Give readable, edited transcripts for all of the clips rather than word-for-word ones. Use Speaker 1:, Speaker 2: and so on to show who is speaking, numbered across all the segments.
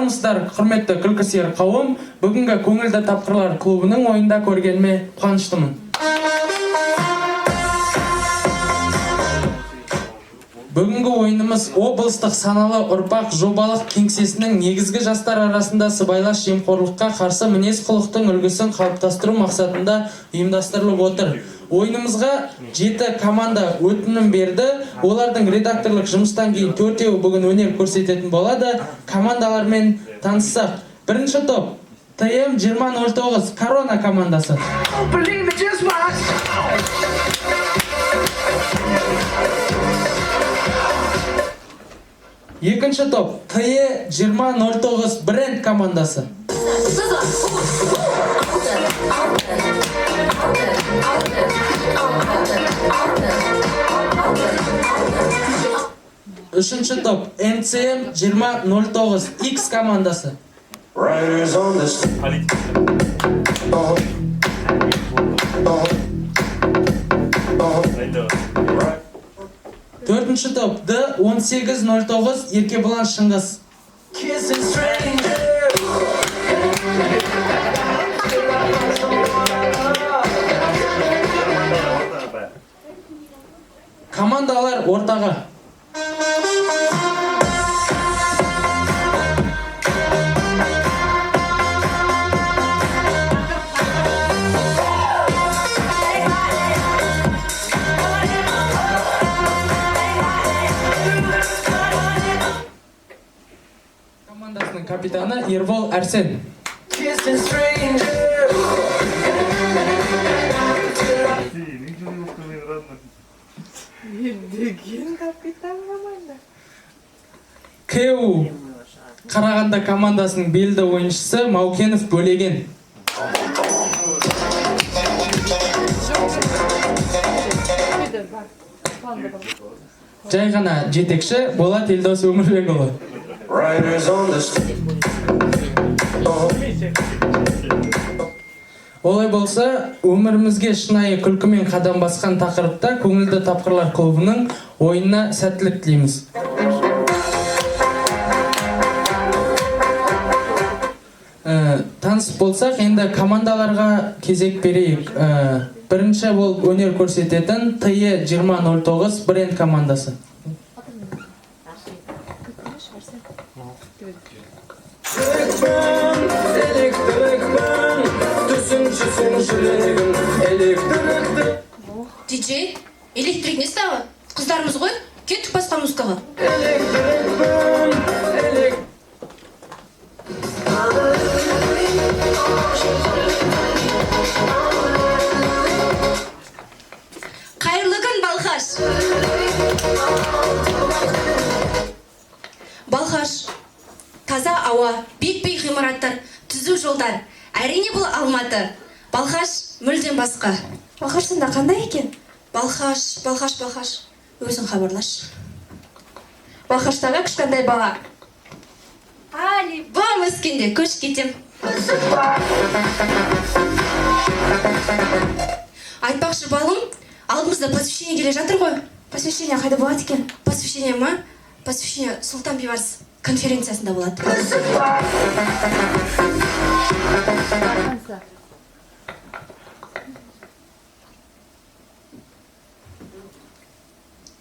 Speaker 1: Армысыздар, құрметті күлкісер қауым. Бүгінгі көңілді тапқырлар клубының ойында көргеніме қуаныштымын. Бүгінгі ойынымыз облыстық саналы ұрпақ жобалық кеңсесінің негізгі жастар арасында сыбайлас жемқорлыққа қарсы мінез-құлықтың үлгісін қалыптастыру мақсатында ұйымдастырылып отыр. Ойынымызға 7 команда өтінім берді. Олардың редакторлық жұмыстан кейін 4-еуі бүгін өнер көрсететін болады. Командалармен таныссақ. Бірінші топ ТМ 2009 Корона командасы. Екінші топ ТЕ 2009 Бренд командасы. Үшінші топ МЦМ 2009 X командасы. Төртінші топ Д1809 Еркебұлан Шыңғыс. Командалар ортаға. Командасының капитаны Ербол Әрсен. КУ Қарағанды командасының белді ойыншысы Маукенов Бөлеген. Жай ғана жетекші Болат Елдос Өмірбекұлы. Олай болса, өмірімізге шынайы күлкімен қадам басқан тақырыпта көңілді тапқырлар клубының ойынына сәттілік тілейміз. Таныс болсақ, енді командаларға кезек берейік. Бірінші болып өнер көрсететін ТЕ 2009 Бренд командасы.
Speaker 2: Диджей, электрик не става? Қыздарымыз ғой, кеттік басқа музыкаға. Қайырлы күн, Балқаш. Балқаш, таза ауа, бек-бек ғимараттар, түзу жолдар. Әрине бұл Алматы. Балқаш мүлден басқа. Балқаш сында қандай екен? Балқаш. Өзің хабарлаш. Балқаштағы кішкентай бала. Альбом өскенде көш кетем. Айтпақшы балым, алдымызда посвящение келе жатыр ғой. Посвящение қайда болады екен? Посвящение ма? Посвящение Сұлтан Бейбарыс конференциясында болады.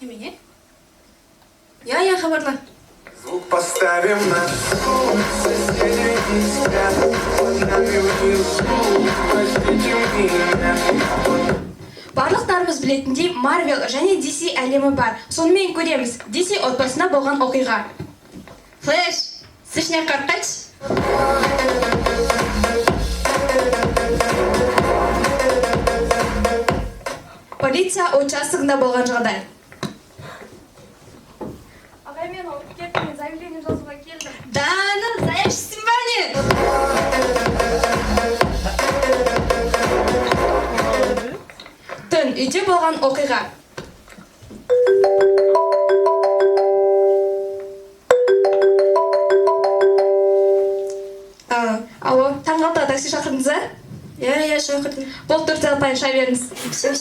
Speaker 2: Немене? Я хабарла.
Speaker 3: Звук поставим на шоу, соседи не спят, под нами внизу, простите меня.
Speaker 2: Барлықтарымыз білетіндей Marvel және DC әлемі бар. Сонымен көреміз DC отбасында болған оқиға. Флэш, сішіне қарқач. Полиция участогында болған жағдай.
Speaker 4: Ағай, мен олып кеттім, мен заявление жазуға келдім.
Speaker 2: Дана, заявшысың ба не? Түн, үйде болған оқиға. Алло, таңғалда такси шақырдыңыз, а? Я шақырдым. Бұл түрте алпайын шай беріңіз. Все.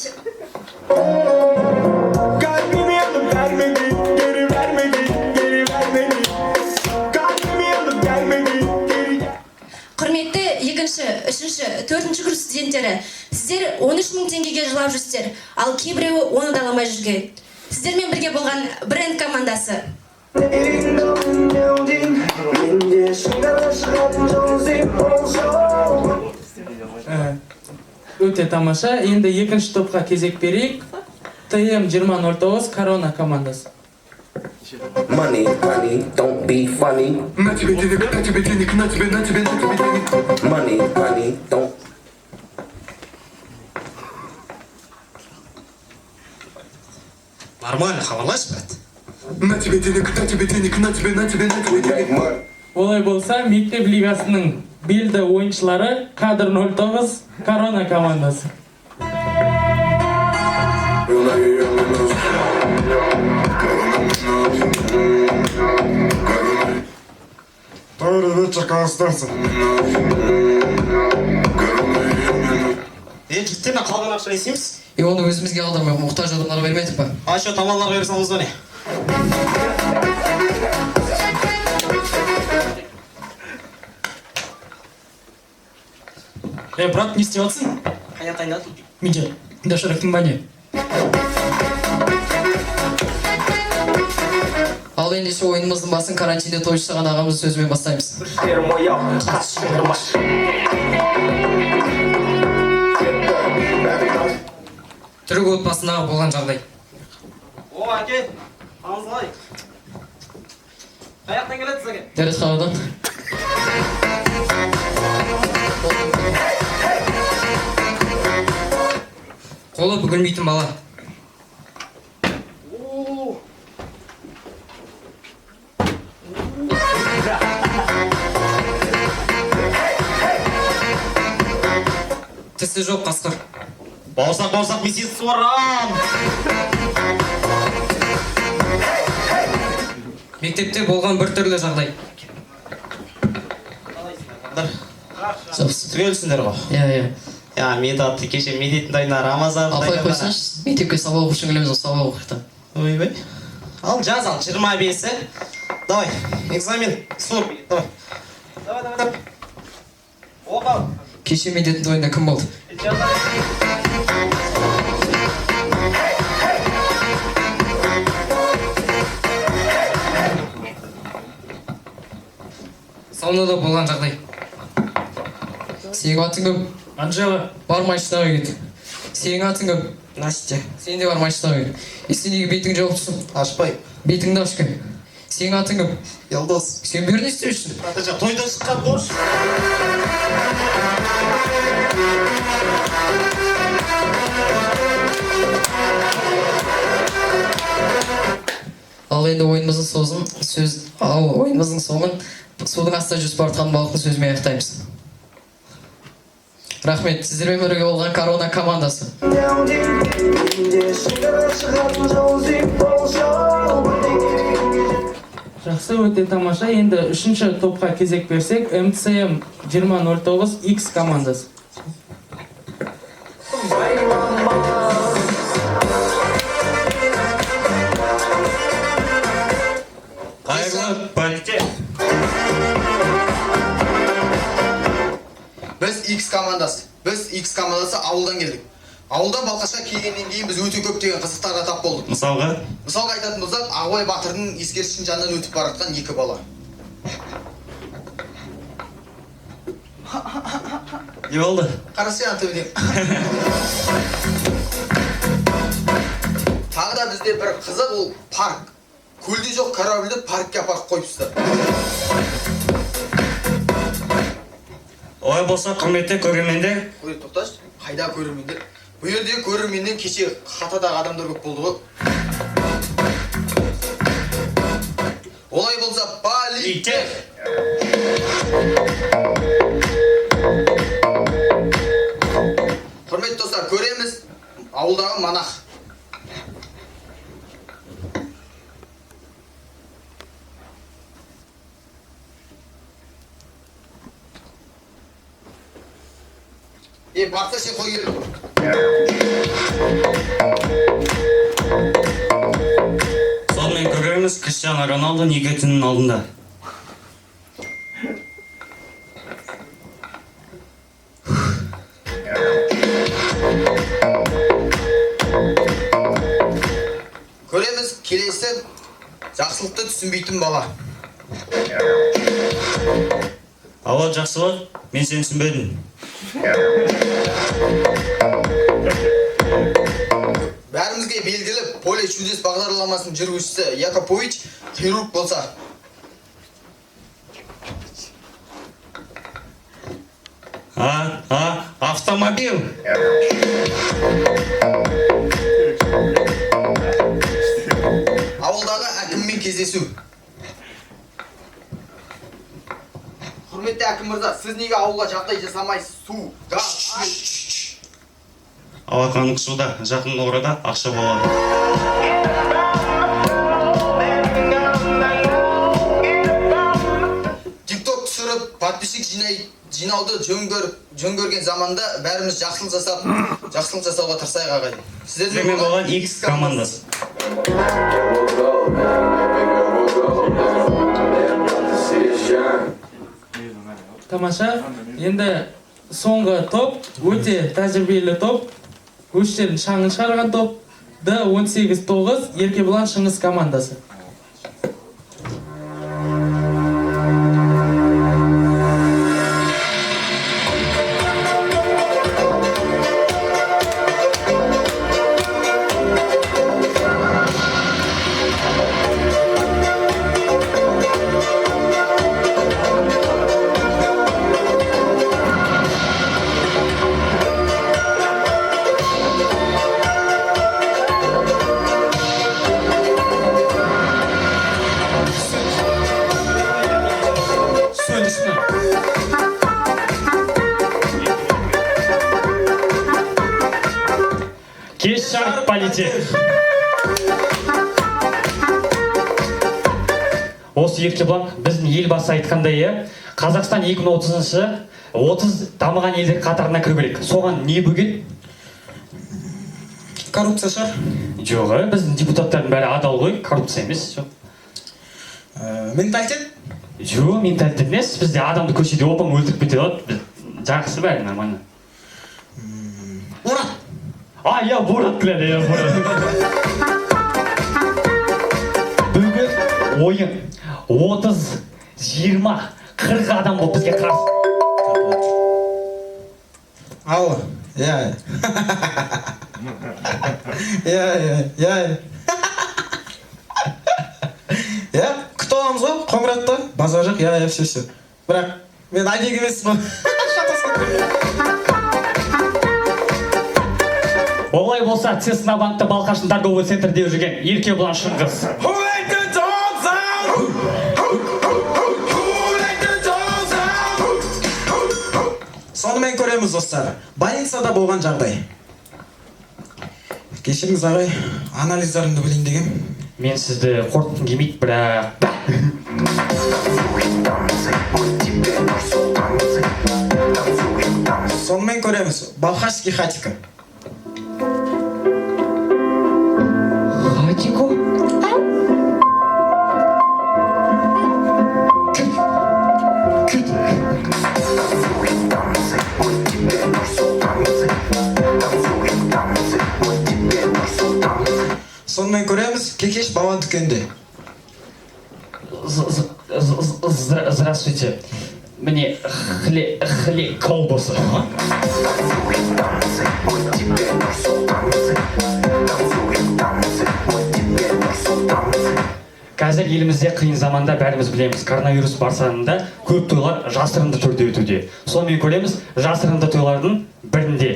Speaker 3: Kalbimi alıp vermedi, geri vermedi, geri vermedi. Kalbimi alıp gelmedi,
Speaker 2: өкілдері. Сіздер 13 000 теңгеге жылап жүрсіздер, ал кейбіреуі оны да аламай жүрген. Сіздермен бірге болған бренд командасы.
Speaker 1: Өте тамаша. Енді екінші топқа кезек берейік. ТМ 2009 Корона командасы.
Speaker 5: Money, honey, don't be funny.
Speaker 3: На тебе денег, на тебе денег, на тебе денег.
Speaker 5: Money, honey, don't.
Speaker 6: Нормально, хабарлайсыз, брат.
Speaker 3: На тебе денег, на тебе денег, на тебе
Speaker 5: Make
Speaker 3: денег.
Speaker 5: money.
Speaker 1: Олай болса, мектеп лигасының белді ойыншылары Кадр 09 Корона командасы.
Speaker 3: Добрый вечер, Констанция.
Speaker 6: Жігіттермен қалған ақша есеміз?
Speaker 7: Оны өзімізге алдырмай мұқтаж адамдарға бермедік па?
Speaker 6: Ашы тамаларға берсаңыз ба не?
Speaker 7: Брат, не істеп жатсың?
Speaker 6: Қайдан тайындадың?
Speaker 7: Менде дошырақтың ба не? Ал ендеше ойынымыздың басын карантинде той жасаған ағамыздың сөзімен бастаймыз. Түрік отбасындағы болған жағдай.
Speaker 6: О, әке, аңыз қалай? Қаяқтан келеді сізге?
Speaker 7: Дәретханадан. Қолы бүгілмейтін бала. Тісі жоқ қасқыр.
Speaker 6: Бауырсақ, мен сені суарам!
Speaker 7: Мектепте болған бір түрлі жағдай.
Speaker 6: Түгелсіңдер ғой.
Speaker 7: Иә.
Speaker 6: Мен тапты кеше медитін дайына Рамазан
Speaker 7: Апай қойсаңшы, мектепке сабақ оқып келеміз, ол сабақ оқырды.
Speaker 6: Ойбай. Ал жаз ал, 25-і. Давай, экзамен, 40. Давай. Оқал.
Speaker 7: Кеше медеттің тойында кім болды? Саунада болған жағдай. Сенің атың кім?
Speaker 1: Анжела.
Speaker 7: Бар машинаға кет. Сенің атың кім?
Speaker 6: Настя.
Speaker 7: Сен де бар машинаға кет. Сен неге бетің жауып тұрсың?
Speaker 6: Ашпай.
Speaker 7: Бетіңді аш кім? Сенің атың кім?
Speaker 6: Елдос.
Speaker 7: Сен бері не істеушісің?
Speaker 6: Атача, тойдан шыққан қош.
Speaker 7: Ал енді ойынымыздың соңын судың астында жүзіп бара жатқан балықтың сөзімен аяқтаймыз. Рахмет, сіздермен бірге болған Корона командасы.
Speaker 1: Жақсы, өте тамаша. Енді үшінші топқа кезек берсек, МЦМ 2009 X командасы.
Speaker 6: Қайырлы полите.
Speaker 8: Біз X командасы ауылдан келдік. Ауылда Балқашқа келгеннен кейін біз өте көптеген қызықтарға тап болдық.
Speaker 6: Мысалға
Speaker 8: Айтатын болсақ, Ағыбай Батырдың ескерткішінің жанынан өтіп бара жатқан екі бала.
Speaker 6: не болды?
Speaker 8: Қарасы төбеден. Тағы да бізде бір қызық, ол парк. Көлде жоқ корабльді паркке апарып қойыпсыздар.
Speaker 6: Олай болса, құрметті көрермендер.
Speaker 8: Тоқташы, қайда көрермендер? Бұл жерде көрерменнен кеше хатадағы адамдар көп болды ғой. Олай болса, полите! Құрметті достар, көреміз ауылдағы монах. Бақта сен қой келіп.
Speaker 6: Сонымен көреміз Криштиану Роналду Никитиннің алдында.
Speaker 8: Көреміз келесі жақсылықты түсінбейтін бала.
Speaker 6: Алло, жақсылық, мен сені түсінбедім.
Speaker 8: Бәрімізге белгілі поле чудес бағдарламасының жүргізушісі Яковлевич хирург болса.
Speaker 6: Автомобиль.
Speaker 8: Ауылдағы әкіммен кездесу. Құрметті әкім мырза, сіз неге ауылға жағдай жасамайсыз? Су, газ, свет.
Speaker 6: Алақанық суда, жақын орада ақша болады.
Speaker 8: Тикток түсіріп, подписчик жинауды жөн көрген заманда бәріміз жақсылық жасауға тырысайық ағайын.
Speaker 6: Сіздермен болған X командасы.
Speaker 1: Тамаша. Енді соңғы топ өте тәжірибелі топ. Өштерін шаңын шығарған топ. D18-9 Еркебұлан Шыңғыс командасы.
Speaker 9: Кеш жарық полите. Осы Еркебұлан біздің елбасы айтқандай, Қазақстан 2030 дамыған елдер қатарына кіру керек. Соған не бөгет?
Speaker 10: Коррупция шығар?
Speaker 9: Жоқ, біздің депутаттардың бәрі адал ғой, коррупция емес.
Speaker 10: Менталитет?
Speaker 9: Жоқ, менталитет емес. Бізде адамды көшеде опаң өлтіріп кете алады. Жақсы бәрі нормально.
Speaker 10: Борат.
Speaker 9: Я Борат күледі, Борат. Бүгін ойын 30, 20, 40 адам болып бізге қарсы.
Speaker 10: Алло, я. Күтіп аламыз ғой, қоңыратты, базар жоқ, все. Бірақ, мен айбек емес қой.
Speaker 9: Олай болса, Цеснабанкта Балқаштың торговый центрде жүрген Еркебұлан Шыңғыс.
Speaker 10: Сонымен көреміз достар. Больницада болған жағдай. Кешіріңіз ағай, анализдарымды білейін деген.
Speaker 9: Мен сізді қорқытқым келмейді, бірақ...
Speaker 10: Сонымен көреміз. Балқашский хатика.
Speaker 9: Хатико?
Speaker 10: Сонымен көреміз. Кекеш бала дүкенде.
Speaker 9: Здравствуйте. Мне колбасы. Қазір елімізде қиын заманда бәріміз білеміз, коронавирус барсаңында көп тойлар жасырынды түрде өтуде. Сонымен көреміз, жасырынды тойлардың бірінде.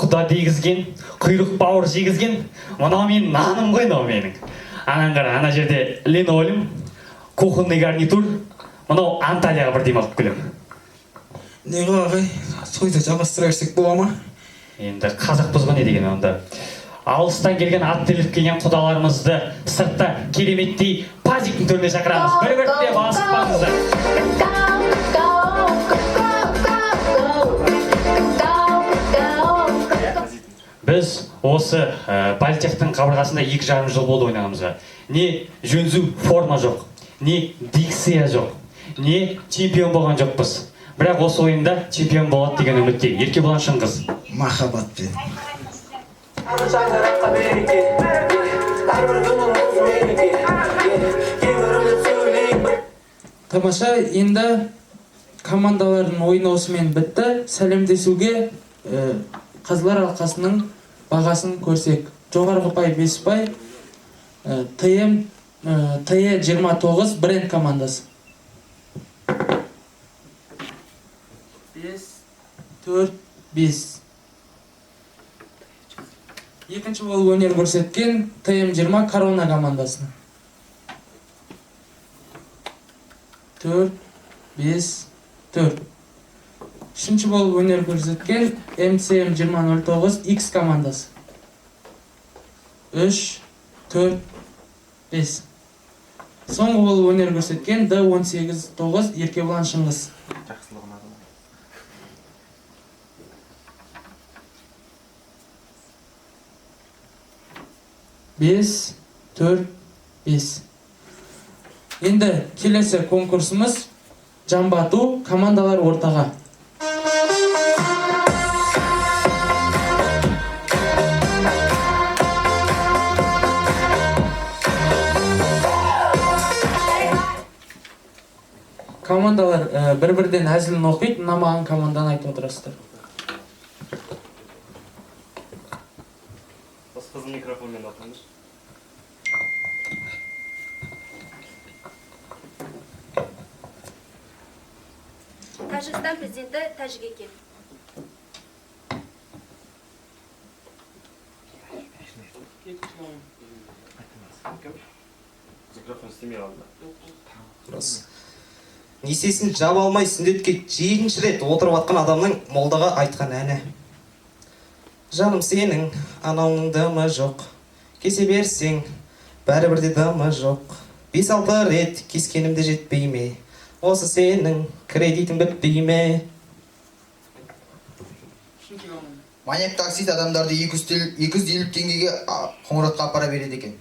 Speaker 9: Құда дегізген, құйрық бауыр жегізген, мынау менің наным ғой, мынау менің. Анан қара, ана жерде линолеум, кухонный гарнитур, мынау Анталияға бірдей алып келем.
Speaker 10: Не ғой ағай, тойды жалғастыра берсек бола ма?
Speaker 9: енді қазақпыз ғой не деген онда. Алыстан келген ат терлеп келген құдаларымызды сыртта кереметтей пазиктің төріне шақырамыз. Бір бірте басып Біз осы Балтехтің қабырғасында 2,5 жыл болды ойнағымызға. Не жөнзу форма жоқ, не дикция жоқ, не чемпион болған жоқпыз. Бірақ осы ойында чемпион болады деген үмітте. Еркебұлан Шыңғыз.
Speaker 10: Махаббатпен.
Speaker 1: Тамаша, енді командалардың ойыны осымен бітті. Сәлемдесуге Қазылар алқасының бағасын көрсек. Жоғарғы ұпай 5 ұпай, TE29 бренд командасы. 5, 4, 5. Екінші болып өнер көрсеткен TM20 Корона командасына. 4, 5, 4. Үшінші болып өнер көрсеткен MCM2009 X командасы. 3, 4, 5. Соңғы болып өнер көрсеткен D18-9 Еркебұлан Шыңғыз. Бес, 4, 5. Енді келесі конкурсымыз жамбату, командалар ортаға. Командалар бір-бірден әзілін оқиды, ұнамаған команданы айтып отырасыздар.
Speaker 9: Қызыл микрофонмен атыңыз.
Speaker 4: Тәжікстан президенті Тәжік екен.
Speaker 9: Микрофон істемей алды.
Speaker 10: Несесін жап алмай сүндетке 7-ші рет отырып атқан адамның молдаға айтқан әні. Жаным сенің анауның дымы жоқ, кесе берсең бәрібірде дымы жоқ. 5-6 рет кескенімде жетпей ме, осы сенің кредитің бітпей ме?
Speaker 8: Маньяк таксист адамдарды 250 теңгеге қоңыратқа апара береді екен.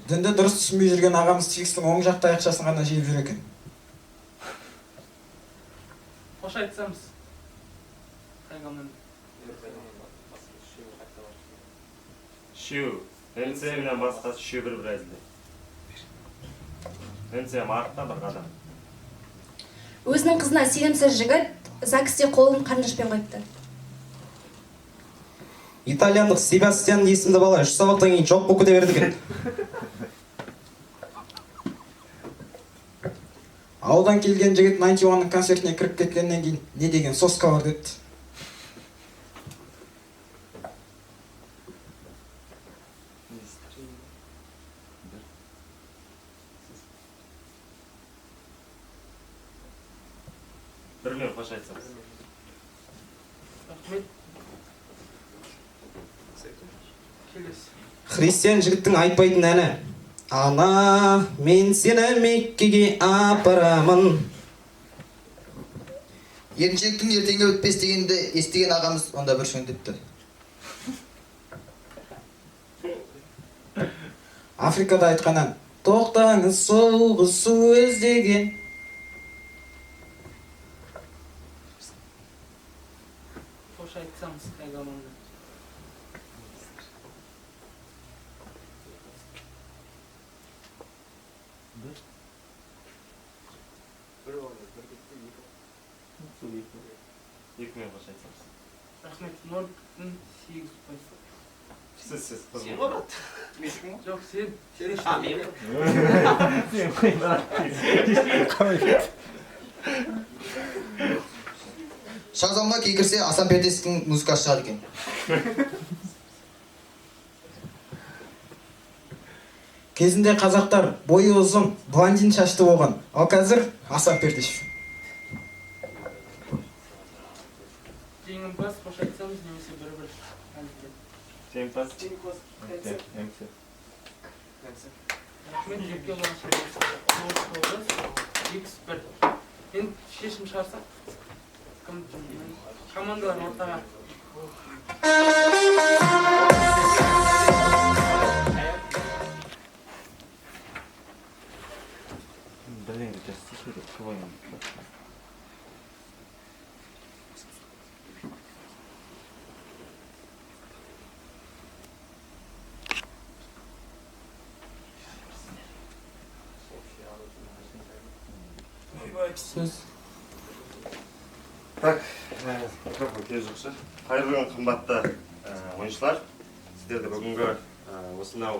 Speaker 10: Дінді дұрыс түсінбей жүрген ағамыз тегістің оң жақта аяқшасын ғана жиып жүр екен.
Speaker 1: Қош айтсамыз.
Speaker 9: Шеу. НЦ-менен басқасы шеу бір әзілде. НЦ артта бір қадам.
Speaker 2: Өзінің қызына сенімсіз жігіт ЗАГСте қолын қарындашпен қойыпты.
Speaker 10: Итальяндық Себастьян есімді бала 3 сабақтан кейін жоқ болып кете берді екен. Аудан келген жігіт 91-ның концертіне кіріп кеткеннен кейін не деген соска бар деді.
Speaker 9: Бірмен қош айтсаңыз.
Speaker 10: Христиан жігіттің айтпайтын әні. Ана, мен сені Меккеге апарамын.
Speaker 8: Еріншектің ертеңге өтпес дегенді естіген ағамыз онда бір шөндетті.
Speaker 10: Африкада айтқан ән. Тоқтаңыз соғысу іздеген.
Speaker 1: Қош айтсамыз, қайғамында.
Speaker 9: Екімен қош айтсаңыз.
Speaker 1: Рахмет, 0,8 ұпай.
Speaker 9: Сіз.
Speaker 1: Сен ғабат. Жоқ, сен.
Speaker 8: Шазамға кекірсе Асан Пердестің музыкасы шығады екен.
Speaker 10: Кезінде қазақтар бойы ұзын, блондин шашты болған. Ал қазір Асан Пердешев.
Speaker 1: жеңімпаз қош айтсаңыз немесе бір-бір
Speaker 3: Жеңімпаз.
Speaker 1: рахмет жеке X1 енді шешім шығарсақ кім командалар ортаға сөз.
Speaker 3: Так, микрофон келе жоқшы. Қайырлы күн қымбатты ойыншылар. Сіздерді бүгінгі осынау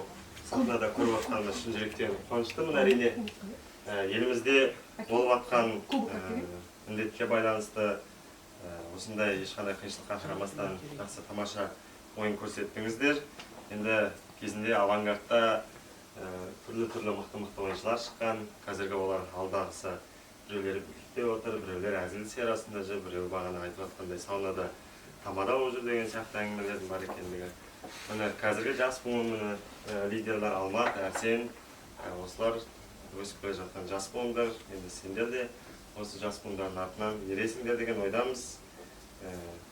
Speaker 3: сахнада көріп отқанымыз шын жүректен қуаныштымын. Әрине, елімізде болып жатқан індетке байланысты осындай ешқандай қиыншылыққа қарамастан жақсы тамаша ойын көрсеттіңіздер. Енді кезінде авангардта түрлі мықты ойыншылар шыққан. Қазіргі олар алдағысы біреулері билікте отыр, біреулері әзіл арасында жүр, біреу бағана айтып жатқандай саунада тамада болып жүр деген сияқты әңгімелердің бар екендігі. Міне қазіргі жас буын лидерлер Алмат, Әрсен, осылар өсіп келе жатқан жас буындар. Енді сендер де осы жас буындардың артынан ересіңдер деген ойдамыз.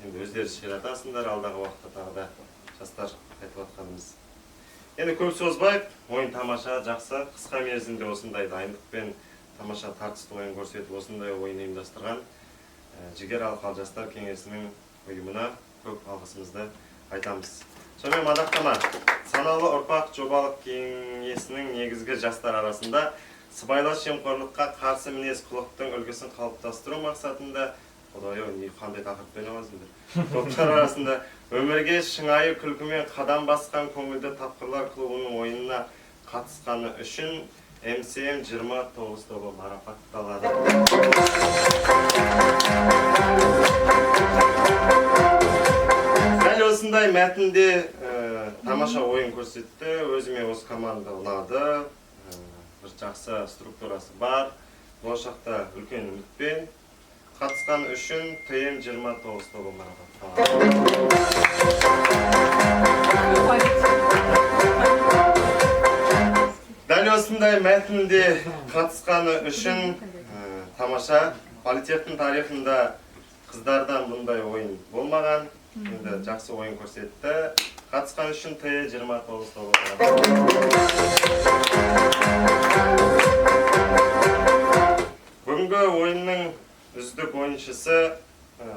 Speaker 3: Енді өздері ширатасыңдар, алдағы уақытта тағы да жастар айтып жатқанымыз. Енді көп созбайық, ойын тамаша, жақсы, қысқа мерзімде осындай дайындықпен тамаша тартысты ойын көрсетіп, осындай ойын ұйымдастырған Жігер Алқал жастар кеңесінің ұйымына көп алғысымызды айтамыз. Сонымен мадақтама, саналы ұрпақ жобалық кеңесінің негізгі жастар арасында сыбайлас жемқорлыққа қарсы мінез құлықтың үлгісін қалыптастыру мақсатында, қандай тақырыппен аласыңдар, топтар арасында өмірге шыңайы күлкімен қадам басқан көңілді тапқырлар клубының ойынына қатысқаны үшін МСМ 29 тобы марапатталады. Дәл осындай мәтінде тамаша ойын көрсетті. Өзіме осы команда ұнады. Бір жақсы структурасы бар. Болашақта үлкен үмітпен қатысқан үшін ТМ 29 тобы марапатталады. Дәл осындай мәтінде қатысқаны үшін тамаша политехтің тарихында қыздардан бұндай ойын болмаған. Енді жақсы ойын көрсетті. Қатысқан үшін Т29 тобы. Бүгінгі ойынның үздік ойыншысы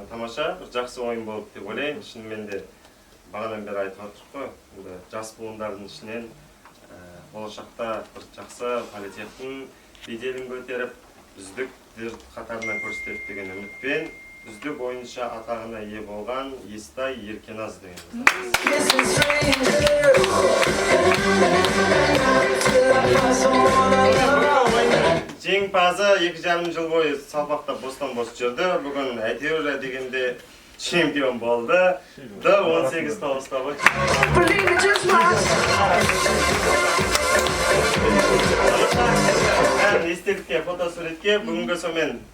Speaker 3: тамаша бір жақсы ойын болып деп ойлаймын. Шынымен де бағадан бері айтып отырмын ғой. Жас буындардың ішінен болашақта бір жақсы политехтің беделін көтеріп, үздік қатарынан көрсетеді деген үмітпен үздік ойыншы атағына ие болған Естай Еркеназ деген. Жеңімпазы 2,5 жыл бойы салпақтап бостан-бос жүрді. Бүгін әйтеуір дегенде чемпион болды. Д18 тобы. Естелікке, фотосуретке бүгінгі сомен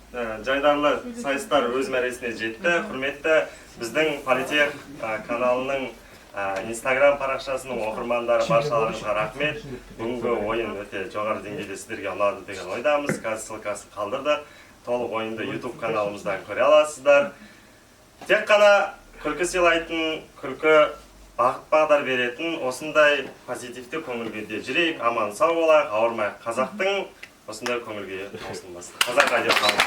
Speaker 3: жайдарлы сайыстар өз мәресіне жетті. Құрметті біздің Политех каналының Инстаграм парақшасының оқырмандары баршаларыңызға рахмет. Бүгінгі ойын өте жоғары деңгейде сіздерге ұнады деген ойдамыз. Қазір ссылкасын қалдырдық. Толық ойынды YouTube каналымыздан көре аласыздар. Тек қана күлкі сыйлайтын, күлкі бағыт-бағдар беретін осындай позитивті көңілге жүрейік, аман сау болайық, ауырмайық. Қазақтың осындай көңілге таусылмасын. Қазақ радио қалың.